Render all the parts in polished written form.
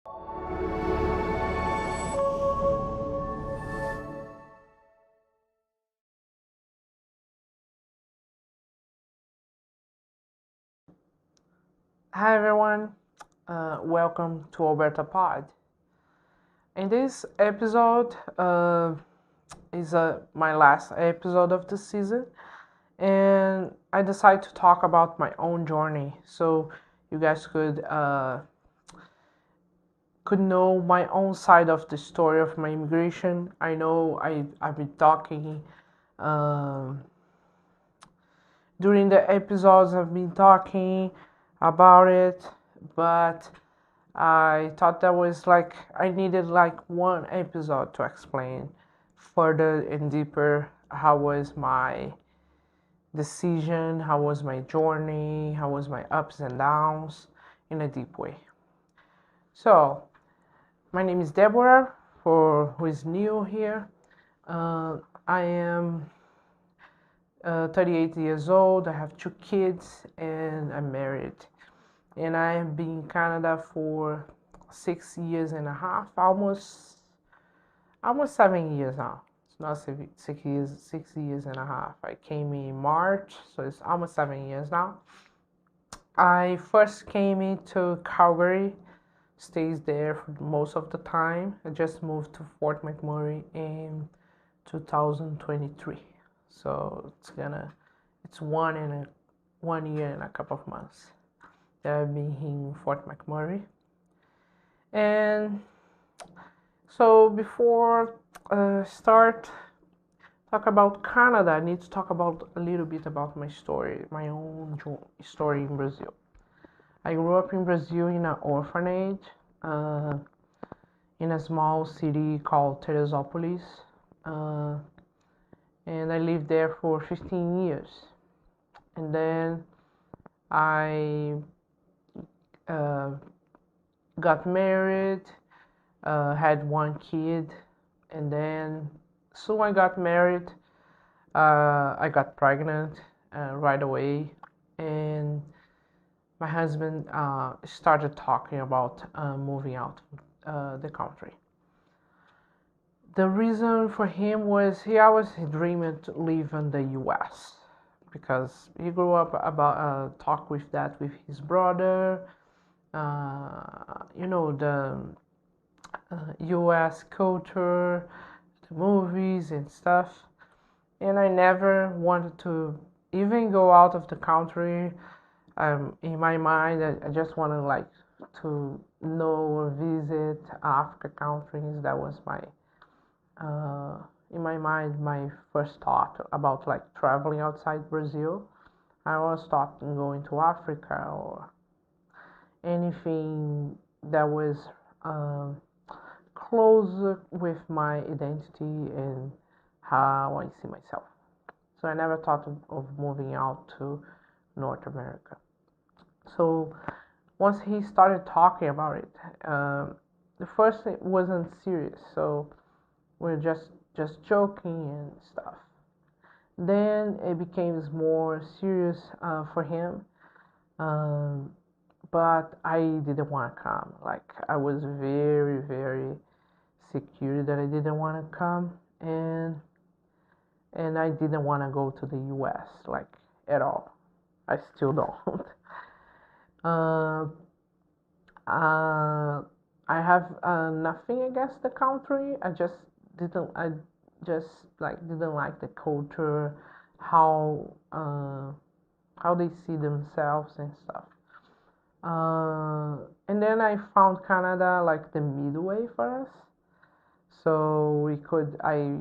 Hi everyone, welcome to Alberta Pod. In this episode is my last episode of the season, and I decided to talk about my own journey, so you guys could know my own side of the story of my immigration. I know I've been talking um, during the episodes. I've been talking about it, but I thought that was like I needed like one episode to explain further and deeper how was my decision, how was my journey, how was my ups and downs in a deep way. So, my name is Deborah, for who is new here. I am 38 years old, I have 2 kids, and I'm married. And I have been in Canada for 6 years and a half, almost 7 years now. It's not 6 years, 6 years and a half. I came in March, so it's almost 7 years now. I first came into Calgary, stays there for most of the time. I just moved to Fort McMurray in 2023, so it's 1 year and a couple of months that I've been here in Fort McMurray. And so before start talk about Canada, I need to talk about a little bit about my story, my own story in Brazil. I grew up in Brazil in an orphanage in a small city called Teresópolis, and I lived there for 15 years. And then I got married, had one kid, and then soon I got married. I got pregnant right away, and my husband started talking about moving out the country. The reason for him was he always dreamed to live in the U.S. because he grew up about talk with that with his brother. The U.S. culture, the movies and stuff, and I never wanted to even go out of the country. In my mind, I just wanted like to know or visit Africa countries. That was my in my mind my first thought about like traveling outside Brazil. I was thought in going to Africa or anything that was um, close with my identity and how I see myself. So I never thought of moving out to North America. So once he started talking about it, the first it wasn't serious, so we're just joking and stuff. Then it became more serious for him, um, but I didn't want to come. Like I was very very secure that I didn't want to come, and I didn't want to go to the U.S. like at all. I still don't. uh, uh, I have nothing against the country. I just like didn't like the culture, how they see themselves and stuff. And then I found Canada like the midway for us. So I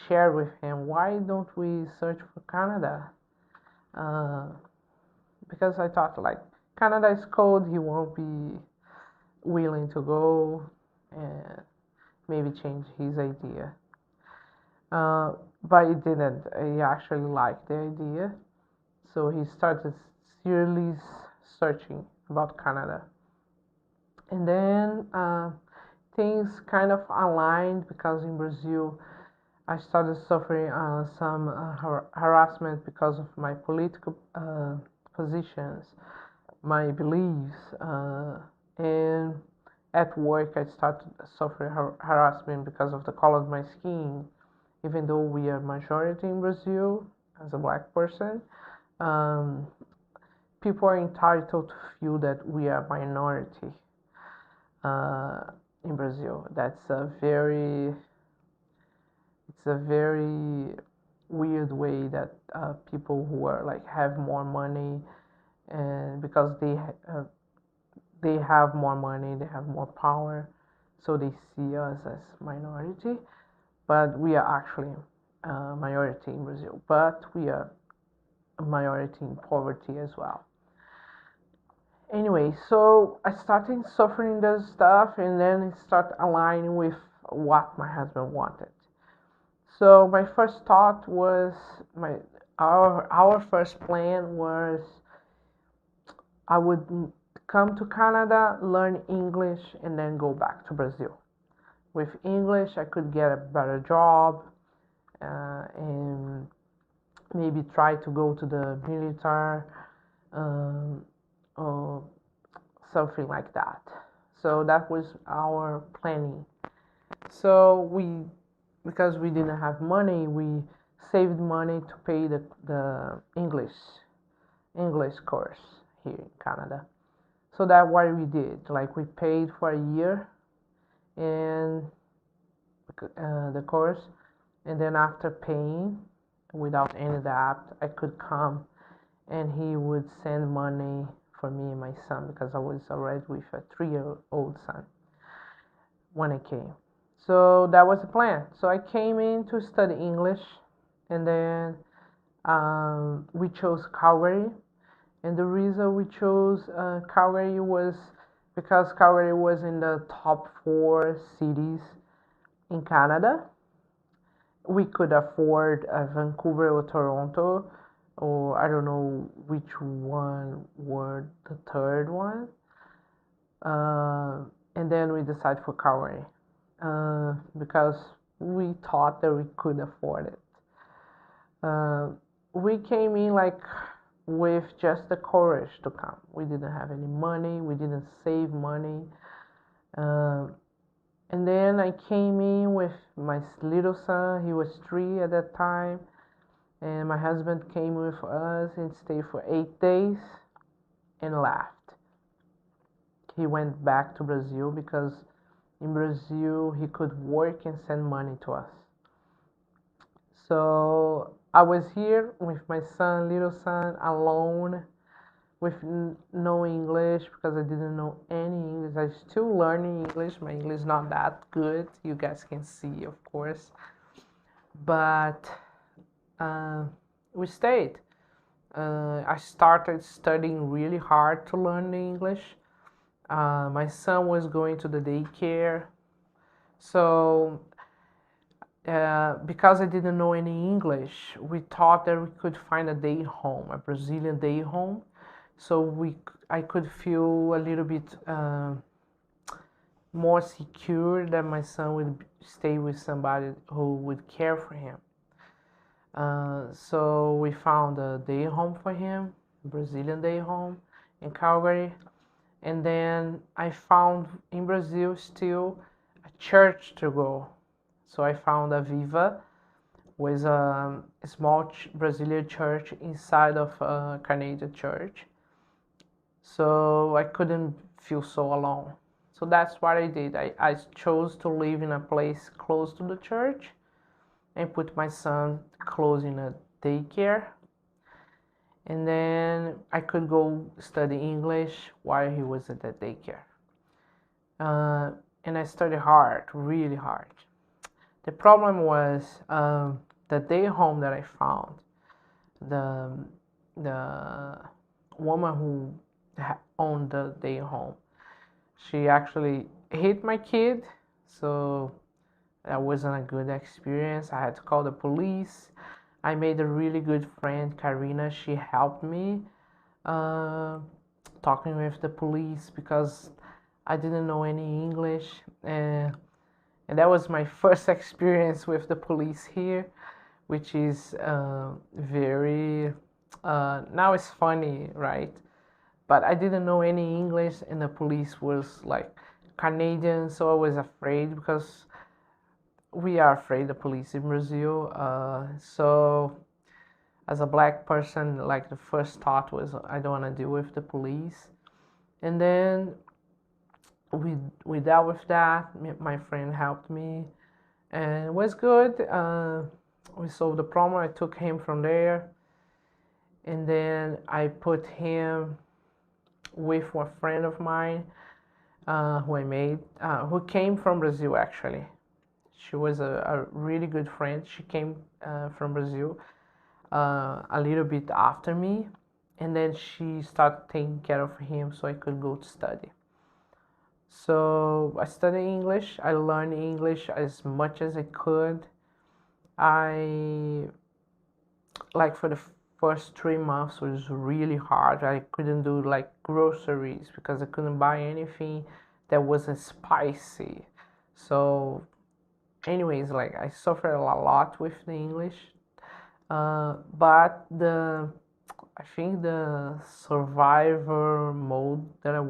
shared with him, why don't we search for Canada? Uh, because I thought like Canada is cold, he won't be willing to go and maybe change his idea. But he didn't. He actually liked the idea, so he started seriously searching about Canada. And then things kind of aligned because in Brazil I started suffering some harassment because of my political positions, my beliefs, and at work I started suffering harassment because of the color of my skin, even though we are majority in Brazil as a black person. Um, People are entitled to feel that we are minority uh, in Brazil. It's a very weird way that people who are like have more money, and because they have more money, they have more power, so they see us as minority. But we are actually a minority in Brazil, but we are a minority in poverty as well. Anyway, so I started suffering this stuff, and then it started aligning with what my husband wanted. So my first thought was my our first plan was I would come to Canada, learn English, and then go back to Brazil. With English, I could get a better job and maybe try to go to the military um, or something like that. So that was our planning. So because we didn't have money, we saved money to pay the English course here in Canada. So that's what we did. Like we paid for a year and the course, and then after paying without any debt, I could come and he would send money for me and my son because I was already with a 3-year-old son when I came. So that was the plan. So I came in to study English, and then we chose Calgary. And the reason we chose Calgary was because Calgary was in the top 4 cities in Canada. We could afford Vancouver or Toronto, or I don't know which one were the third one. And then we decided for Calgary because we thought that we could afford it. We came in like with just the courage to come. We didn't have any money. We didn't save money. And then I came in with my little son. He was 3 at that time. And my husband came with us and stayed for 8 days and left. He went back to Brazil because in Brazil he could work and send money to us. So I was here with my son, little son, alone with no English because I didn't know any English. I'm still learning English. My English is not that good. You guys can see, of course. But we stayed. I started studying really hard to learn the English. My son was going to the daycare. So because I didn't know any English, we thought that we could find a day home, a Brazilian day home. So I could feel a little bit more secure that my son would stay with somebody who would care for him. So we found a day home for him, a Brazilian day home in Calgary. And then I found in Brazil still a church to go. So I found a Viva, was a small Brazilian church inside of a Canadian church. So I couldn't feel so alone. So that's what I did. I chose to live in a place close to the church and put my son close in a daycare. And then I could go study English while he was at the daycare. And I studied hard, really hard. The problem was the day home that I found. The woman who owned the day home, she actually hit my kid, so that wasn't a good experience. I had to call the police. I made a really good friend, Karina. She helped me talking with the police because I didn't know any English, and that was my first experience with the police here, which is very now it's funny, right? But I didn't know any English, and the police was like Canadian, so I was afraid because we are afraid of police in Brazil. So as a black person, like the first thought was I don't want to deal with the police. And then we we dealt with that. My friend helped me, and it was good. We solved the problem. I took him from there, and then I put him with a friend of mine who I made, who came from Brazil actually. She was a really good friend. She came from Brazil a little bit after me, and then she started taking care of him so I could go to study. So I studied English. I learned English as much as I could. I like for the first 3 months was really hard. I couldn't do like groceries because I couldn't buy anything that wasn't spicy. So, anyways, like I suffered a lot with the English. But I think the survivor mode that I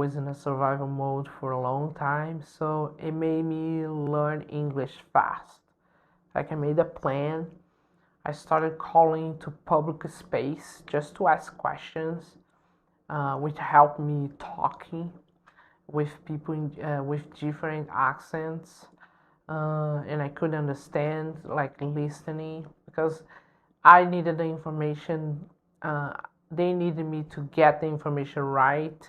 was in a survival mode for a long time, so it made me learn English fast. Like I made a plan. I started calling to public space just to ask questions, which helped me talking with people with different accents, and I could understand, like listening, because I needed the information. They needed me to get the information right,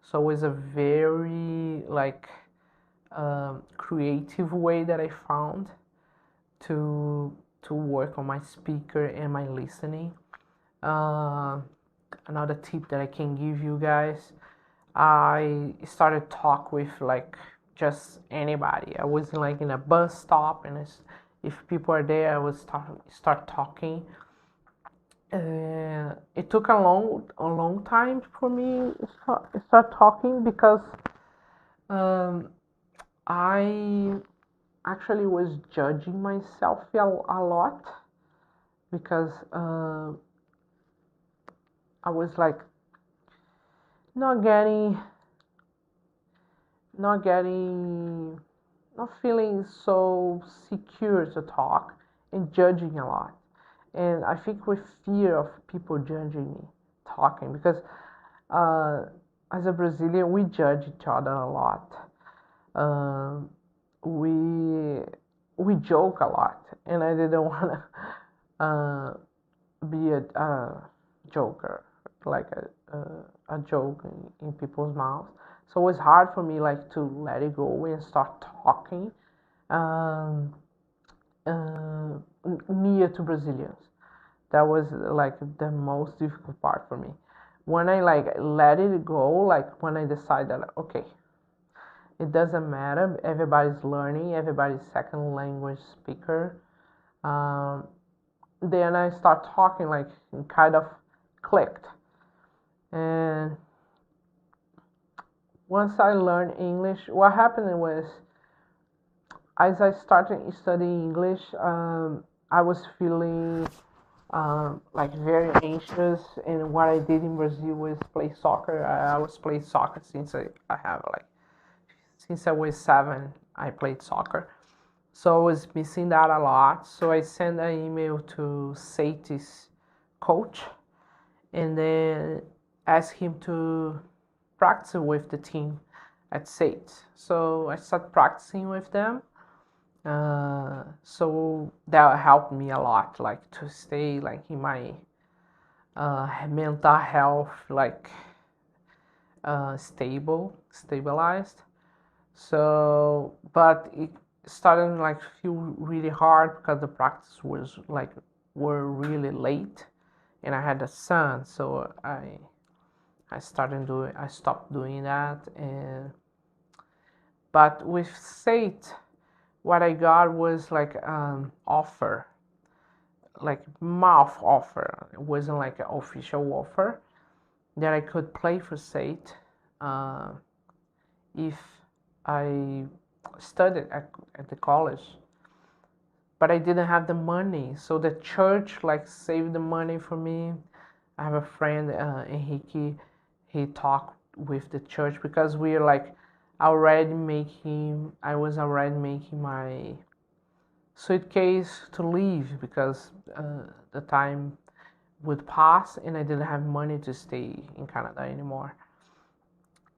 so it was a very like creative way that I found to work on my speaker and my listening. Uh, Another tip that I can give you guys, I started talk with like just anybody. I was like in a bus stop, and if people are there, I would start talking. It took a long time for me to start talking because um, I actually was judging myself a lot because I was like not getting, not getting, not feeling so secure to talk and judging a lot. And I think with fear of people judging me talking because uh, as a Brazilian we judge each other a lot. Uh, we we joke a lot, and I didn't want to be a joker, like a joke in people's mouths. So it was hard for me like to let it go and start talking um, near to Brazilians. That was like the most difficult part for me. When I like let it go, like when I decided that okay, it doesn't matter. Everybody's learning. Everybody's second language speaker. Um, then I start talking like it kind of clicked. And once I learned English, what happened was as I started studying English, I was feeling like very anxious. And what I did in Brazil was play soccer. I was playing soccer since I have like since I was 7. I played soccer. So I was missing that a lot. So I sent an email to Sati's coach and then asked him to practice with the team at Sate. So I started practicing with them. So that helped me a lot, like to stay like in my mental health, like stabilized. So, but it started like feel really hard because the practice was like were really late, and I had a son, so I stopped doing that. And but with Sate, what I got was like offer, like mouth offer. It wasn't like an official offer that I could play for Sate if I studied at the college, but I didn't have the money. So the church like saved the money for me. I have a friend, Enrique. He talked with the church because we're like I was already making my suitcase to leave because the time would pass and I didn't have money to stay in Canada anymore.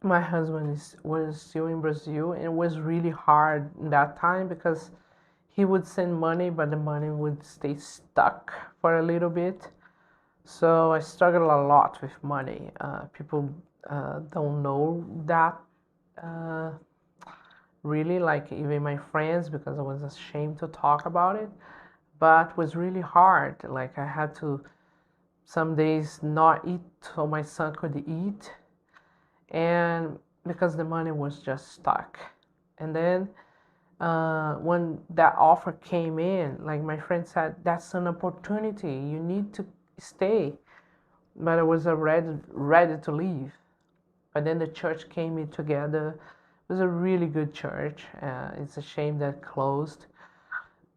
My husband was still in Brazil, and it was really hard in that time because he would send money, but the money would stay stuck for a little bit. So I struggled a lot with money. People don't know that uh, really, like even my friends, because I was ashamed to talk about it. But it was really hard. Like I had to some days not eat so my son could eat, and because the money was just stuck. And then when that offer came in, like my friend said, that's an opportunity. You need to stay. But I was already ready to leave. But then the church came in together. It was a really good church. It's a shame that it closed,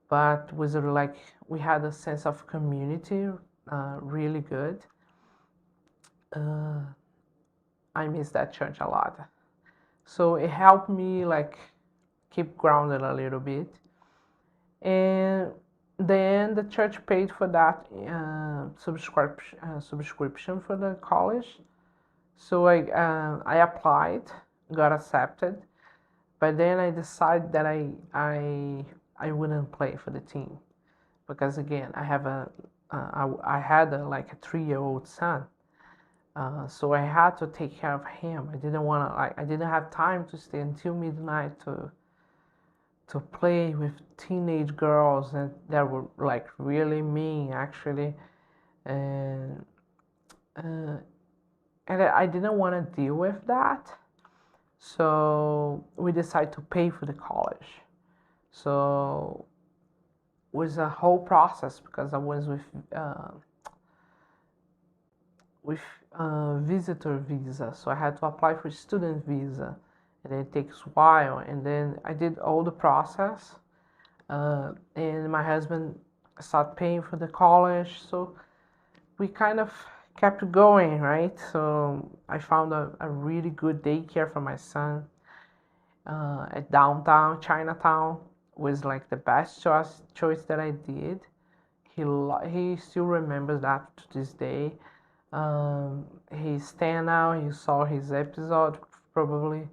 but was like we had a sense of community, really good. Uh, I miss that church a lot. So it helped me like keep grounded a little bit. And then the church paid for that subscription for the college. So I applied, got accepted, but then I decided that I wouldn't play for the team because again I had like a 3-year-old son. So I had to take care of him. I didn't want to like I didn't have time to stay until midnight to play with teenage girls and that were like really mean actually, and uh, and I didn't want to deal with that. So we decided to pay for the college. So it was a whole process because I was with visitor visa, so I had to apply for student visa, and it takes a while. And then I did all the process, and my husband started paying for the college, so we kind of kept going, right? So I found a really good daycare for my son at downtown Chinatown. Was like the best choice that I did. He still remembers that to this day. He's 10 now. He saw his episode probably,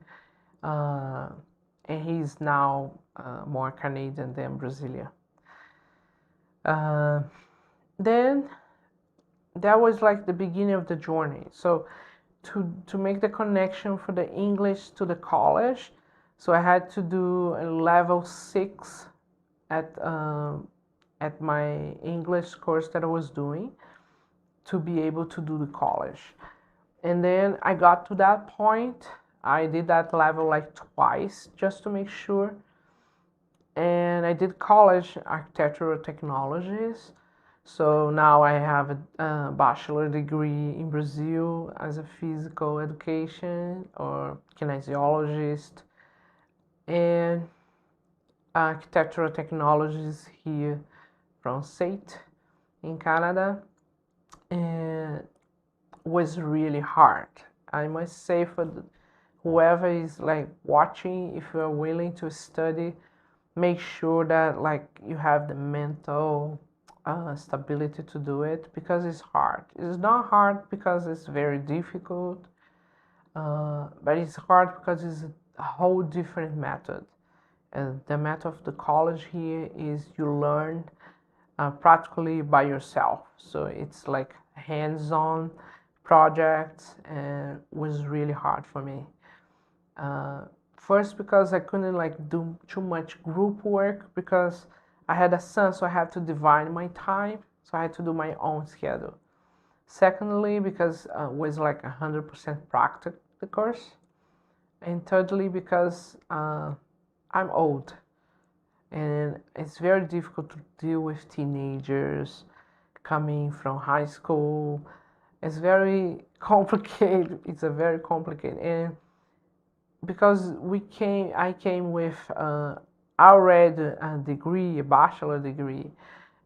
uh, and he's now more Canadian than Brazilian. Uh, then that was like the beginning of the journey. So to make the connection for the English to the college, so I had to do a level 6 at my English course that I was doing to be able to do the college. And then I got to that point. I did that level like twice just to make sure. And I did college architectural technologies. So now I have a bachelor degree in Brazil as a physical education or kinesiologist, and architectural technologies here from SAIT in Canada. And was really hard. I must say for whoever is like watching, if you're willing to study, make sure that like you have the mental stability to do it because it's hard. It's not hard because it's very difficult, but it's hard because it's a whole different method. And the method of the college here is you learn practically by yourself. So it's like hands-on projects, and was really hard for me. First because I couldn't like do too much group work because I had a son, so I had to divide my time. So I had to do my own schedule. Secondly, because it was like 100% practical the course, and thirdly because I'm old, and it's very difficult to deal with teenagers coming from high school. It's very complicated. It's a very complicated, and because I came with already a degree, a bachelor degree,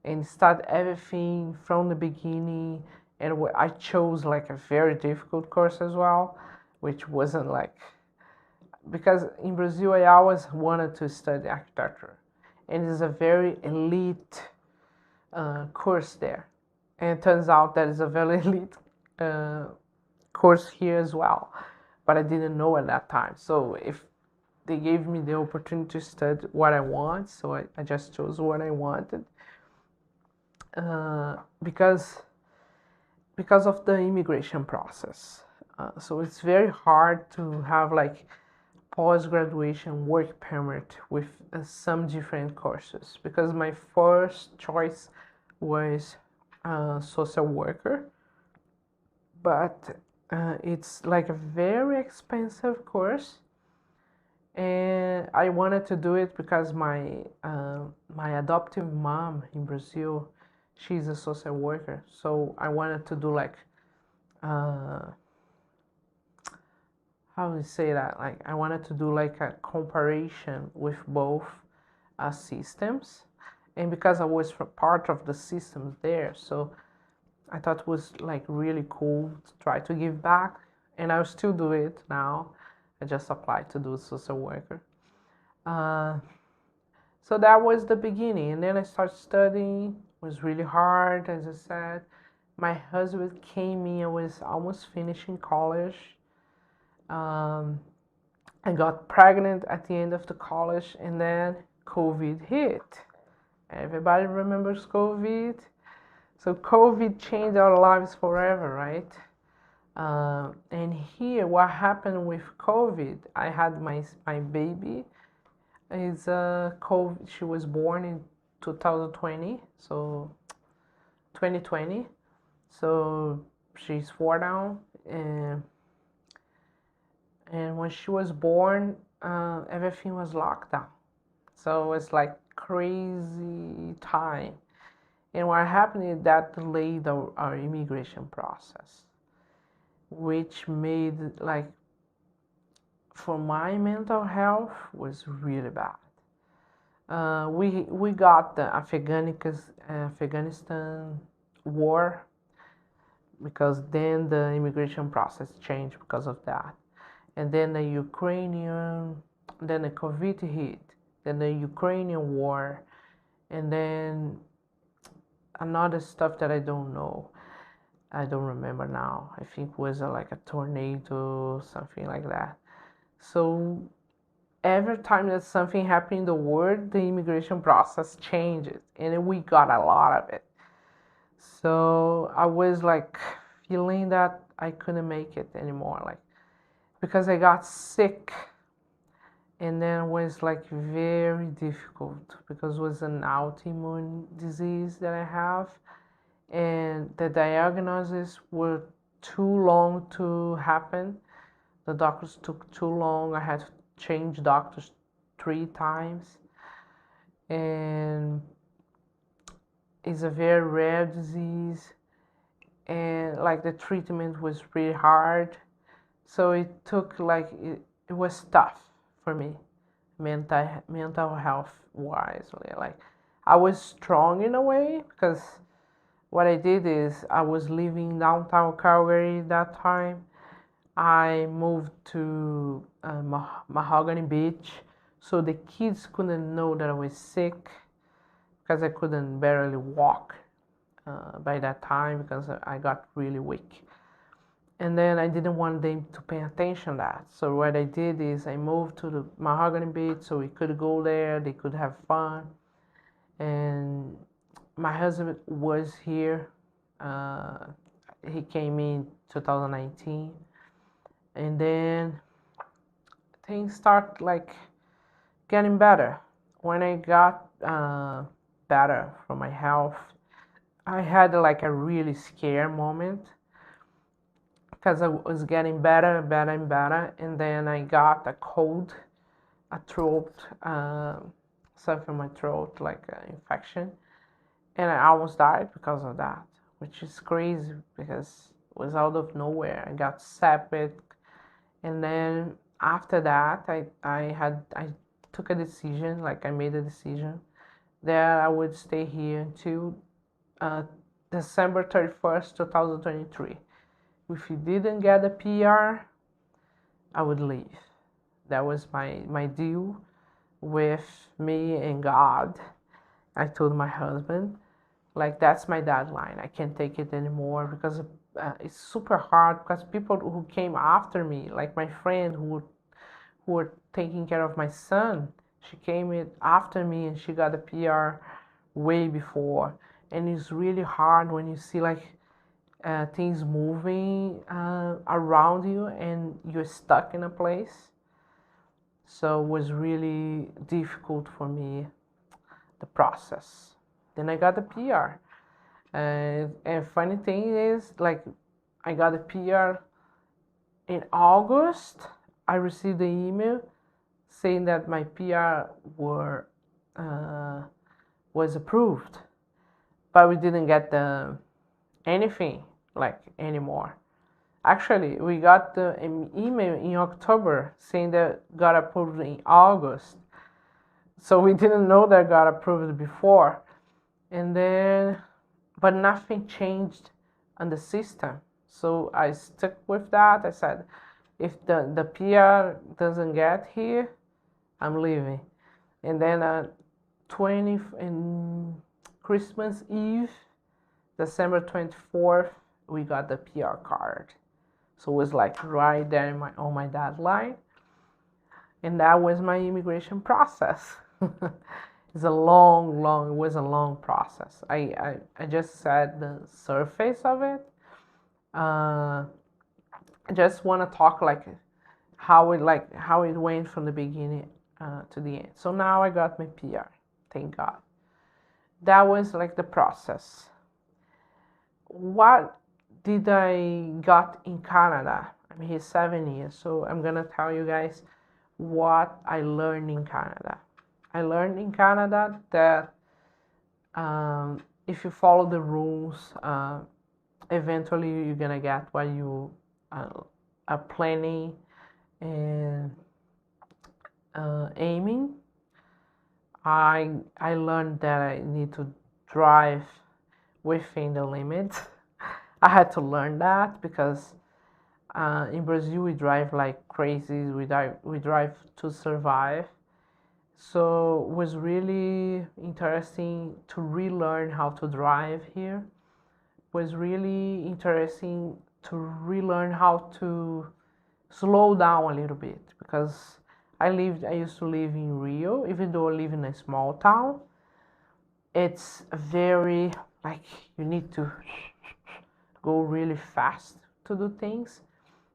and start everything from the beginning. And I chose like a very difficult course as well. which wasn't like, because in Brazil I always wanted to study architecture, and it's a very elite course there. And it turns out that it's a very elite uh, course here as well, but I didn't know at that time. So if they gave me the opportunity to study what I want, so I just chose what I wanted, because of the immigration process. So it's very hard to have like post-graduation work permit with some different courses, because my first choice was social worker, but it's like a very expensive course, and I wanted to do it because my adoptive mom in Brazil, she's a social worker, so I wanted to do like how do you say that? Like I wanted to do like a comparison with both systems, and because I was part of the systems there, so I thought it was like really cool to try to give back, and I'll still do it now. I just applied to do social worker. Uh, so that was the beginning, and then I started studying. It was really hard, as I said. My husband came in. I was almost finishing college. Um, I got pregnant at the end of the college, and then COVID hit. Everybody remembers COVID. So COVID changed our lives forever, right? And here, what happened with COVID? I had my baby. Is COVID? She was born in 2020, so 2020. So she's 4 now, and when she was born, everything was locked down. So it was like crazy time. And what happened is that delayed our immigration process, which made like for my mental health was really bad. We got the Afghanistan war, because then the immigration process changed because of that, and then the Ukrainian, then the COVID hit, then the Ukrainian war, and then another stuff that I don't know. I don't remember now. I think it was like a tornado, something like that. So every time that something happened in the world, the immigration process changes, and we got a lot of it. So I was like feeling that I couldn't make it anymore, like because I got sick, and then it was like very difficult because it was an autoimmune disease that I have, and the diagnosis were too long to happen. The doctors took too long. I had to change doctors 3 times, and it's a very rare disease, and like the treatment was pretty hard. So it took like it was tough for me, mental health wise. Like I was strong in a way, because what I did is I was living downtown Calgary that time. I moved to Mahogany Beach, so the kids couldn't know that I was sick, because I couldn't barely walk by that time, because I got really weak. And then I didn't want them to pay attention to that. So what I did is I moved to the Mahogany Beach so we could go there, they could have fun. And my husband was here. He came in 2019. And then things start like getting better. When I got better from my health, I had like a really scare moment, because I was getting better and better and better, and then I got a cold, a throat, something in my throat, like an infection, and I almost died because of that, which is crazy because it was out of nowhere. I got septic, and then after that, I took a decision, like I made a decision that I would stay here until December 31st, 2023. If you didn't get a PR, I would leave. That was my deal with me and God. I told my husband, like, that's my deadline. I can't take it anymore because it's super hard, because people who came after me, like my friend who were taking care of my son, she came in after me and she got a PR way before. And it's really hard when you see like things moving around you and you're stuck in a place. So it was really difficult for me, the process. Then I got the PR. And funny thing is, like, I got a PR in August. I received the email saying that my PR was approved, but we didn't get anything like anymore. Actually, we got the email in October saying that got approved in August. So we didn't know that got approved before. And then, but nothing changed on the system. So I stuck with that. I said, if the PR doesn't get here, I'm leaving. And then 20 in Christmas Eve, December 24th, we got the PR card. So it was like right there on my deadline. And that was my immigration process. It was a long process. I just said the surface of it. I just want to talk like how it went from the beginning to the end. So now I got my PR, thank God. That was like the process. What did I got in Canada? I'm here 7 years, so I'm gonna tell you guys what I learned in Canada. I learned in Canada that if you follow the rules, eventually you're gonna get what you are planning and aiming. I learned that I need to drive within the limits. I had to learn that because in Brazil we drive like crazy. We drive to survive. So it was really interesting to relearn how to drive here. It was really interesting to relearn how to slow down a little bit, because I used to live in Rio, even though I live in a small town. It's very like you need to go really fast to do things.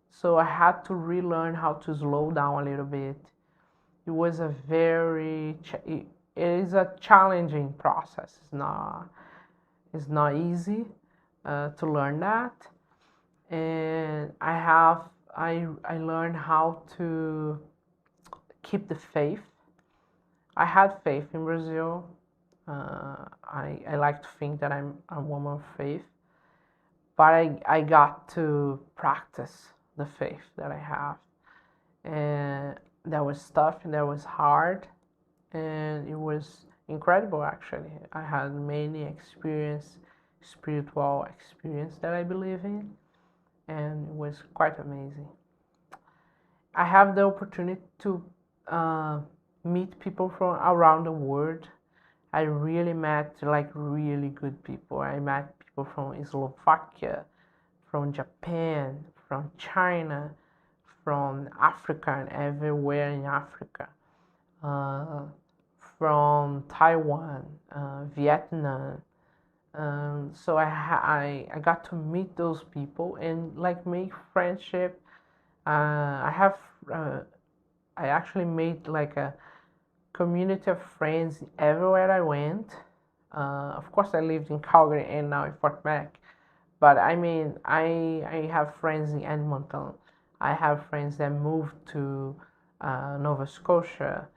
So I had to relearn how to slow down a little bit. It was it is a challenging process. It's not easy to learn that. And I learned how to keep the faith. I had faith in Brazil. I like to think that I'm a woman of faith, but I got to practice the faith that I have. And that was tough and that was hard, and it was incredible actually. I had many spiritual experience that I believe in, and it was quite amazing. I have the opportunity to meet people from around the world. I really met like really good people. I met people from Slovakia, from Japan, from China, from Africa and everywhere in Africa, from Taiwan, Vietnam. So I got to meet those people and like make friendship. I actually made like a community of friends everywhere I went. Of course, I lived in Calgary and now in Fort Mac. But I mean, I have friends in Edmonton. I have friends that moved to Nova Scotia.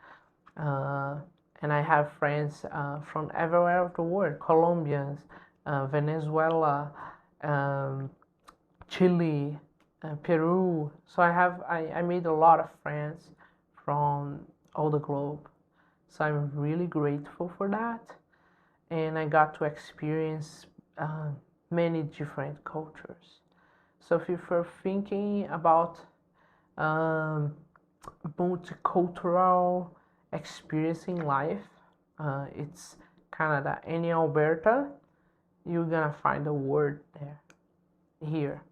And I have friends from everywhere of the world, Colombians, Venezuela, Chile, Peru. So I made a lot of friends from all the globe. So I'm really grateful for that. And I got to experience many different cultures. So if you're thinking about um, multicultural experience in life. It's Canada and in Alberta. You're gonna find a word there, here,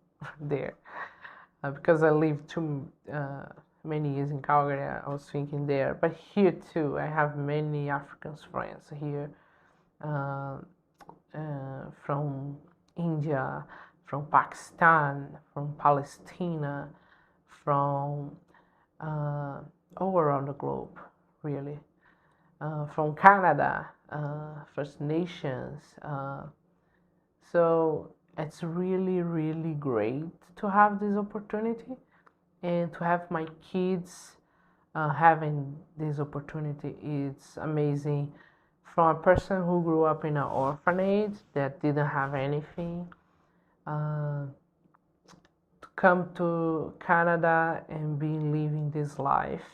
there. Because I lived too many years in Calgary, I was thinking there. But here too, I have many African friends here, uh, from India, from Pakistan, from Palestine, from uh, all around the globe, really. From Canada, First Nations. So it's really, really great to have this opportunity and to have my kids having this opportunity. It's amazing. From a person who grew up in an orphanage that didn't have anything, uh, to come to Canada and be living this life.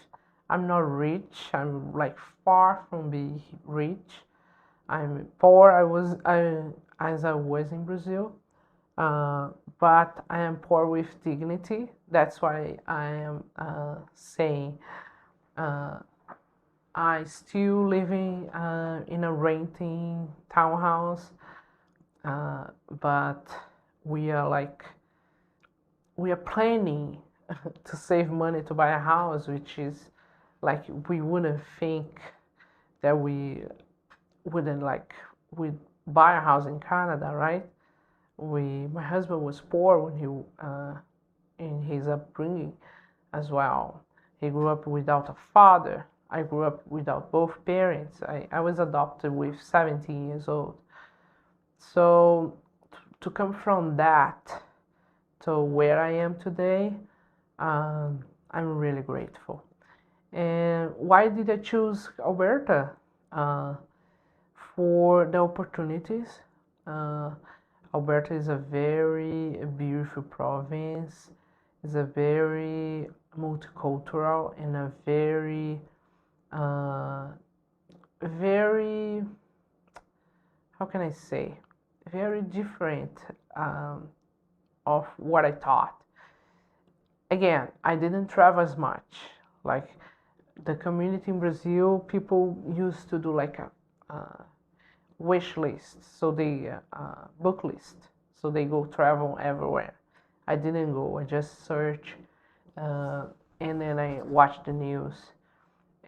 I'm not rich. I'm like far from being rich. I'm poor. As I was in Brazil, uh, but I am poor with dignity. That's why I am saying uh, I still living in a renting townhouse, but we are like we are planning to save money to buy a house, which is like we wouldn't think that we wouldn't like we buy a house in Canada, right? My husband was poor when he in his upbringing as well. He grew up without a father. I grew up without both parents. I was adopted with 17 years old. So to come from that to where I am today, I'm really grateful. And why did I choose Alberta? Uh, for the opportunities. Uh, Alberta is a very beautiful province. It's a very multicultural and a uh, very, how can I say, very different of what I thought. Again, I didn't travel as much. Like the community in Brazil, people used to do like a wish list, so they book list, so they go travel everywhere. I didn't go. I just search, uh, and then I watch the news,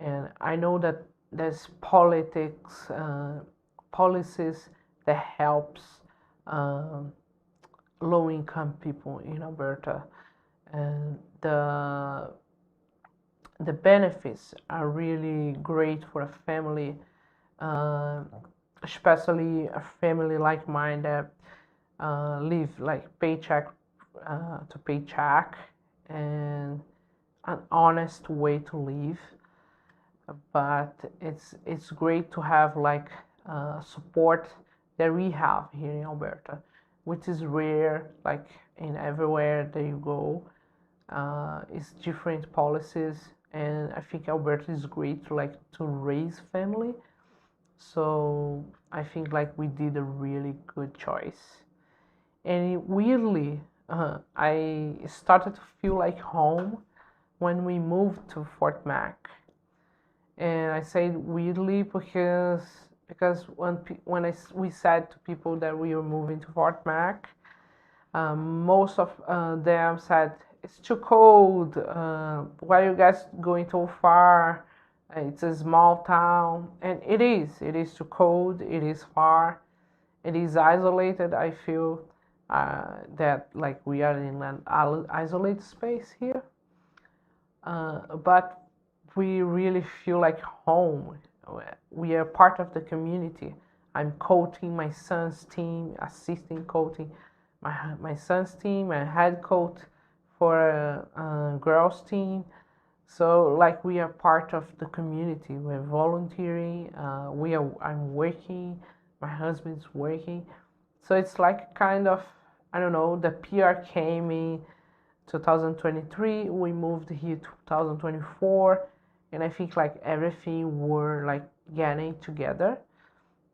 and I know that there's politics, policies that helps um, low income people in Alberta, and the benefits are really great for a family, uh, especially a family like mine that live like paycheck to paycheck and an honest way to live. But it's great to have like support that we have here in Alberta, which is rare. Like in everywhere that you go, it's different policies, and I think Alberta is great to like to raise family. So I think like we did a really good choice. And weirdly, I started to feel like home when we moved to Fort Mac. And I say weirdly because when we said to people that we were moving to Fort Mac, most of them said it's too cold. Why are you guys going too far? It's a small town, and it is. It is too cold. It is far. It is isolated. I feel that like we are in an isolated space here, but we really feel like home. We are part of the community. I'm coaching my son's team, assisting coaching my son's team, and head coach for a girls team. So like we are part of the community. We're volunteering. I'm working. My husband's working. So it's like kind of, I don't know. The PR came in 2023. We moved here 2024, and I think like everything were like getting together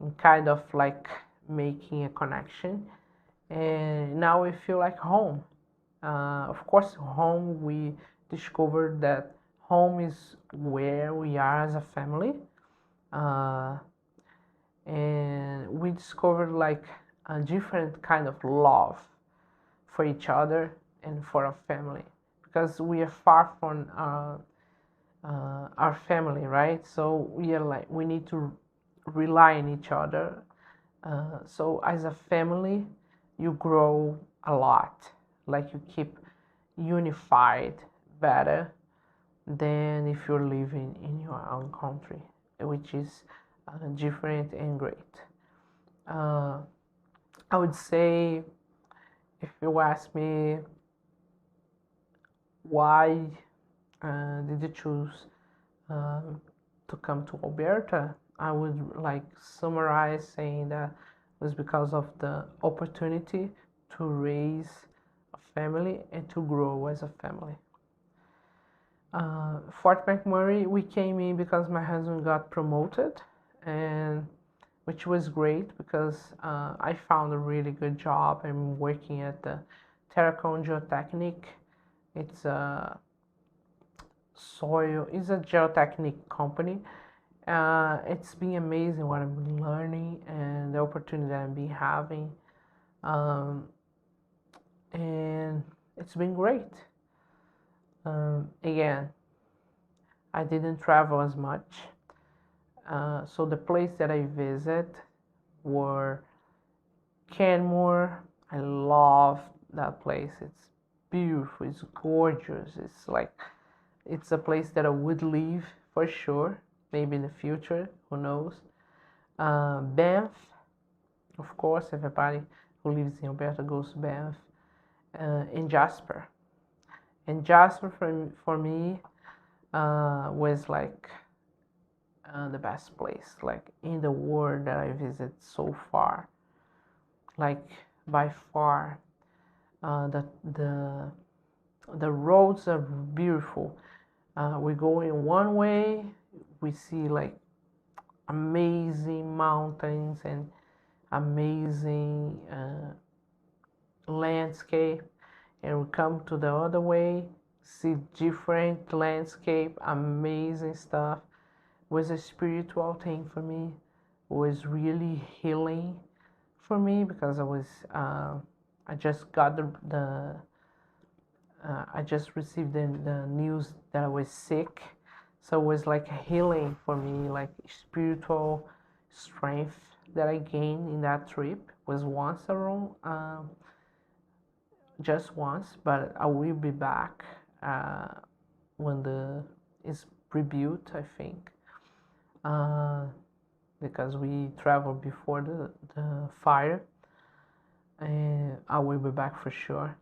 and kind of like making a connection. And now we feel like home. Of course, home discovered that home is where we are as a family. Uh, and we discovered like a different kind of love for each other and for our family, because we are far from our family, right? So we are like, we need to rely on each other. So as a family, you grow a lot, like you keep unified better than if you're living in your own country, which is different and great. Uh, I would say, if you ask me why did you choose um, to come to Alberta, I would like summarize saying that it was because of the opportunity to raise a family and to grow as a family. Fort McMurray, we came in because my husband got promoted, and which was great because I found a really good job. I'm working at the Terracon Geotechnic. It's a it's a geotechnic company. It's been amazing what I've been learning and the opportunity that I've been having. Um, and it's been great. Again, I didn't travel as much. So the place that I visit were Canmore. I love that place. It's beautiful. It's gorgeous. It's a place that I would live for sure. Maybe in the future, who knows? Banff, of course, everybody who lives in Alberta goes to Banff. And Jasper. And Jasper for me was like the best place, like in the world that I visit so far. Like by far, uh, the the the roads are beautiful. We go in one way, we see like amazing mountains and amazing landscape, and we come to the other way, see different landscape, amazing stuff. Was a spiritual thing for me. It was really healing for me because I just got I just received the news that I was sick. So it was like a healing for me, like spiritual strength that I gained in that trip. It was once around, just once, but I will be back when the is rebuilt, I think, because we traveled before the fire, and I will be back for sure.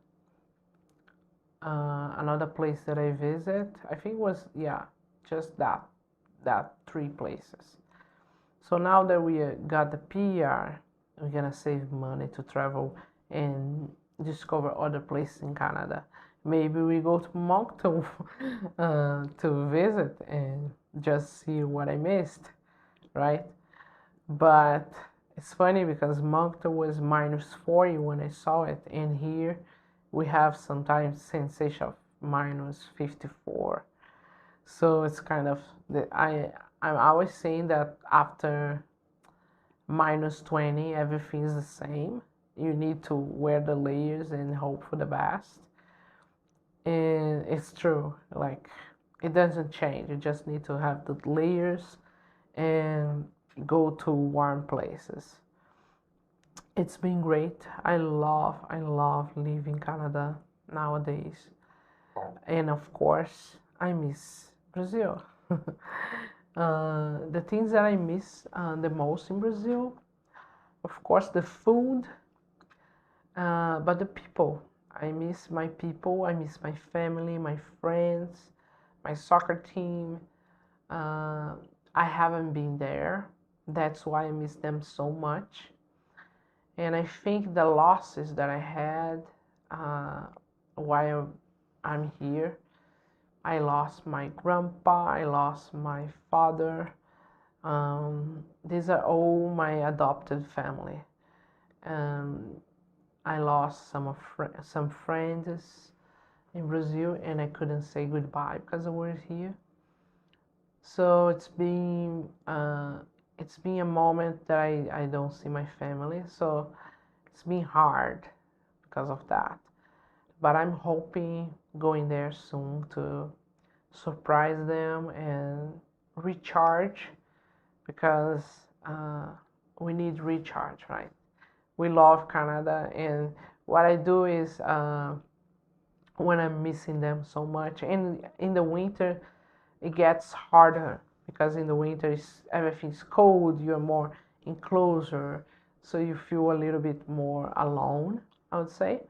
Another place that I visit, I think was, yeah, just that three places. So now that we got the PR, we're gonna save money to travel and discover other places in Canada. Maybe we go to Moncton to visit and just see what I missed, right? But it's funny because Moncton was -40 when I saw it, and here we have sometimes sensation of -54. So it's kind of I'm always saying that after -20 everything is the same. You need to wear the layers and hope for the best. And it's true, like it doesn't change. You just need to have the layers and go to warm places. It's been great. I love living in Canada nowadays. And of course, I miss Brazil. The things that I miss the most in Brazil, of course, the food, but the people. I miss my people. I miss my family, my friends, my soccer team. Uh, I haven't been there. That's why I miss them so much. And I think the losses that I had while I'm here, I lost my grandpa, I lost my father. These are all my adopted family. I lost some friends, in Brazil, and I couldn't say goodbye because I was here. So it's been a moment that I don't see my family. So it's been hard because of that. But I'm hoping going there soon to surprise them and recharge because we need recharge, right? We love Canada, and what I do is when I'm missing them so much, and in the winter it gets harder because in the winter everything's cold, you're more enclosure, so you feel a little bit more alone, I would say.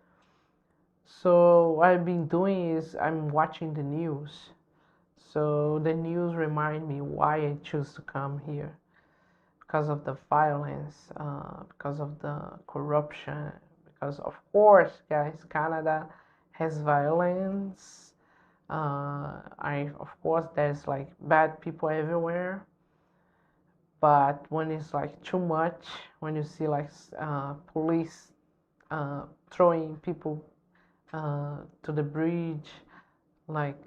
So what I've been doing is I'm watching the news. So the news remind me why I choose to come here because of the violence, because of the corruption, because of course, guys, Canada has violence. I of course there's like bad people everywhere, but when it's like too much, when you see like police throwing people to the bridge, like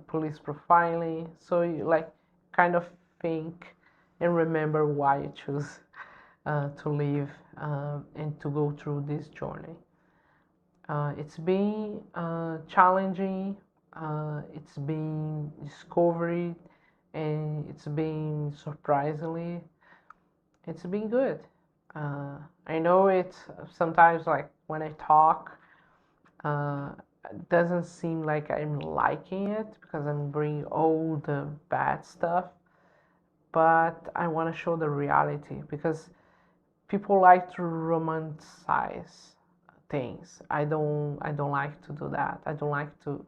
police profiling. So you like kind of think and remember why you choose to live and to go through this journey. It's been challenging, it's been discovery, and it's been surprisingly, it's been good. I know it's sometimes like when I talk, it doesn't seem like I'm liking it because I'm bringing all the bad stuff, but I want to show the reality because people like to romanticize things. I don't like to do that. I don't like to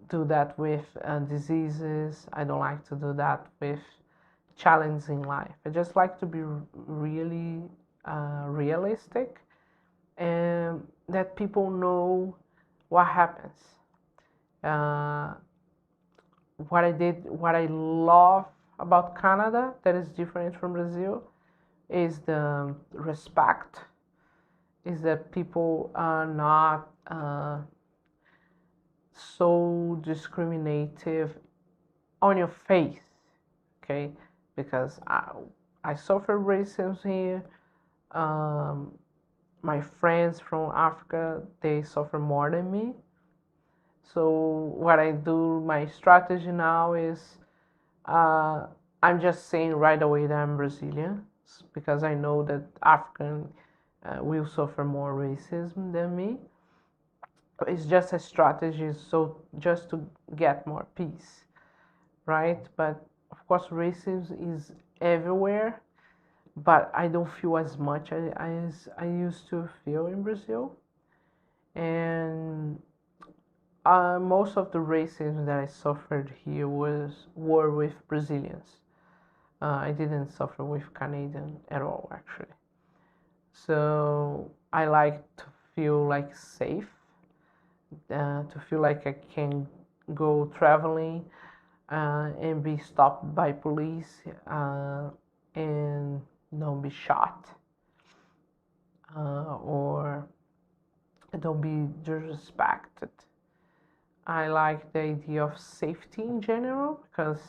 do that with diseases. I don't like to do that with challenges in life. I just like to be really realistic and that people know what happens. Uh, what I love about Canada that is different from Brazil is the respect, is that people are not so discriminative on your face, okay? Because I suffer racism here. Um, my friends from Africa, they suffer more than me. So what I do, my strategy now is uh, I'm just saying right away that I'm Brazilian because I know that African will suffer more racism than me. It's just a strategy, so just to get more peace, right? But of course, racism is everywhere, but I don't feel as much as I used to feel in Brazil. And most of the racism that I suffered here were with Brazilians. I didn't suffer with Canadian at all, actually. So I like to feel like safe, to feel like I can go traveling and be stopped by police and don't be shot or don't be disrespected. I like the idea of safety in general because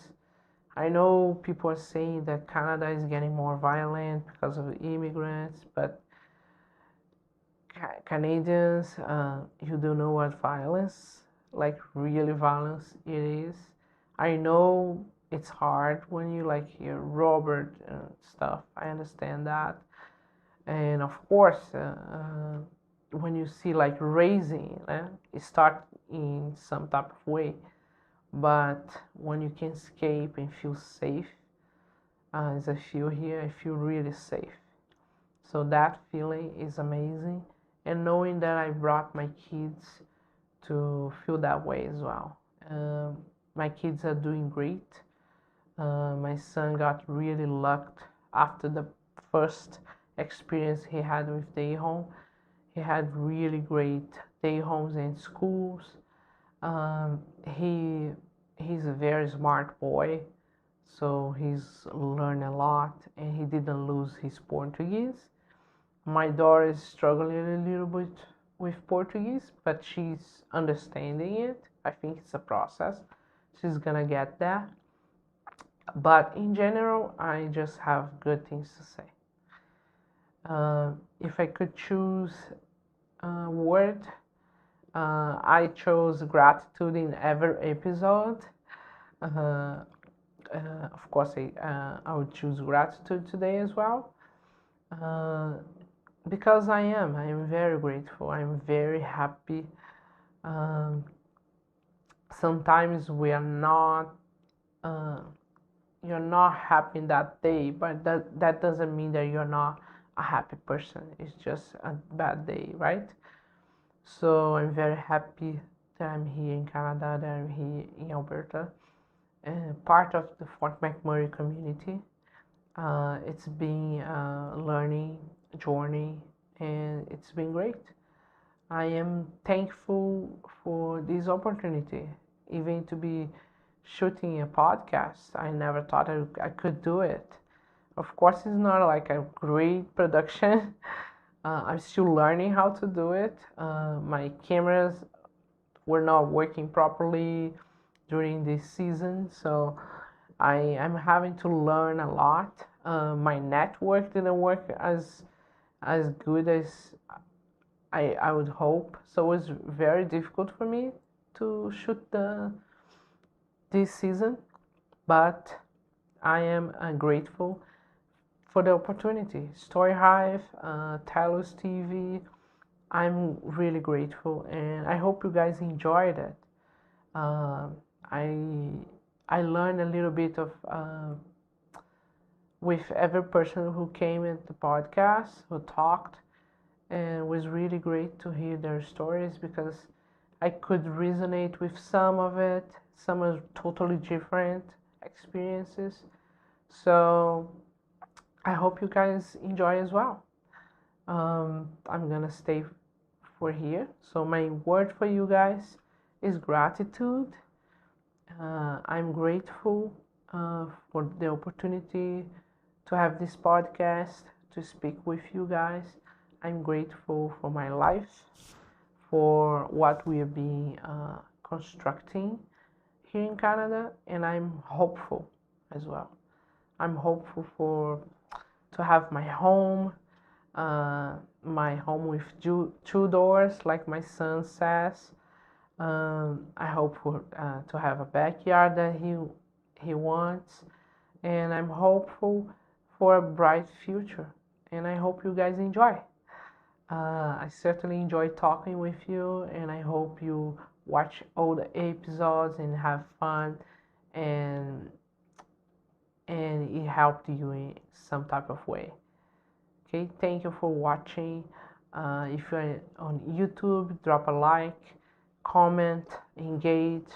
I know people are saying that Canada is getting more violent because of immigrants, but Canadians, you don't know what violence, like really violence it is. I know it's hard when you like hear Robert and stuff. I understand that, and of course, when you see like raising, it start in some type of way. But when you can escape and feel safe, as I feel here, I feel really safe. So that feeling is amazing. And knowing that I brought my kids to feel that way as well. My kids are doing great. My son got really lucked after the first experience he had with day home. He had really great day homes and schools. Um, he he's a very smart boy, so he's learned a lot, and he didn't lose his Portuguese. My daughter is struggling a little bit with Portuguese, but she's understanding it. I think it's a process. She's gonna get there. But in general, I just have good things to say. If I could choose a word, I chose gratitude in every episode. Uh, of course, I would choose gratitude today as well. Uh, because I am very grateful. I'm very happy. Um, Sometimes we are not, uh, you're not happy in that day, but that doesn't mean that you're not a happy person. It's just a bad day, right? So I'm very happy that I'm here in Canada, that I'm here in Alberta, and part of the Fort McMurray community. It's been a learning journey, and it's been great. I am thankful for this opportunity, even to be shooting a podcast. I never thought I could do it. Of course, it's not like a great production. I'm still learning how to do it. My cameras were not working properly during this season, so I'm having to learn a lot. My network didn't work as good as I would hope, so it was very difficult for me to shoot this season, but I am grateful for the opportunity. Storyhive, TELUS TV, I'm really grateful, and I hope you guys enjoyed it. Uh, I I learned a little bit of with every person who came at the podcast, who talked, and it was really great to hear their stories because I could resonate with some of it. Some are totally different experiences. So I hope you guys enjoy as well. I'm gonna stay for here. So my word for you guys is gratitude. I'm grateful for the opportunity to have this podcast to speak with you guys. I'm grateful for my life, for what we have been constructing here in Canada, and I'm hopeful as well. I'm hopeful for to have my home with two doors, like my son says. I hope for to have a backyard that he wants, and I'm hopeful for a bright future. And I hope you guys enjoy. I certainly enjoy talking with you, and I hope you watch all the episodes and have fun, and it helped you in some type of way. Okay, thank you for watching. If you're on YouTube, drop a like, comment, engage.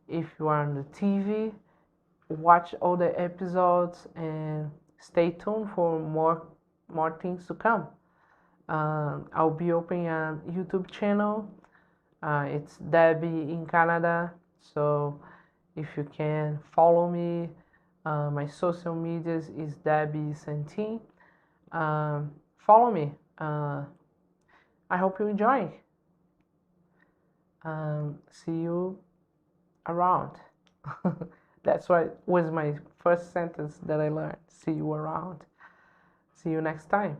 If you are on the TV, watch all the episodes and stay tuned for more things to come. I'll be opening a YouTube channel. It's Debbie in Canada. So if you can follow me, my social medias is Debbie Santin. Follow me. I hope you enjoy. See you around. That's what was my first sentence that I learned. See you around. See you next time.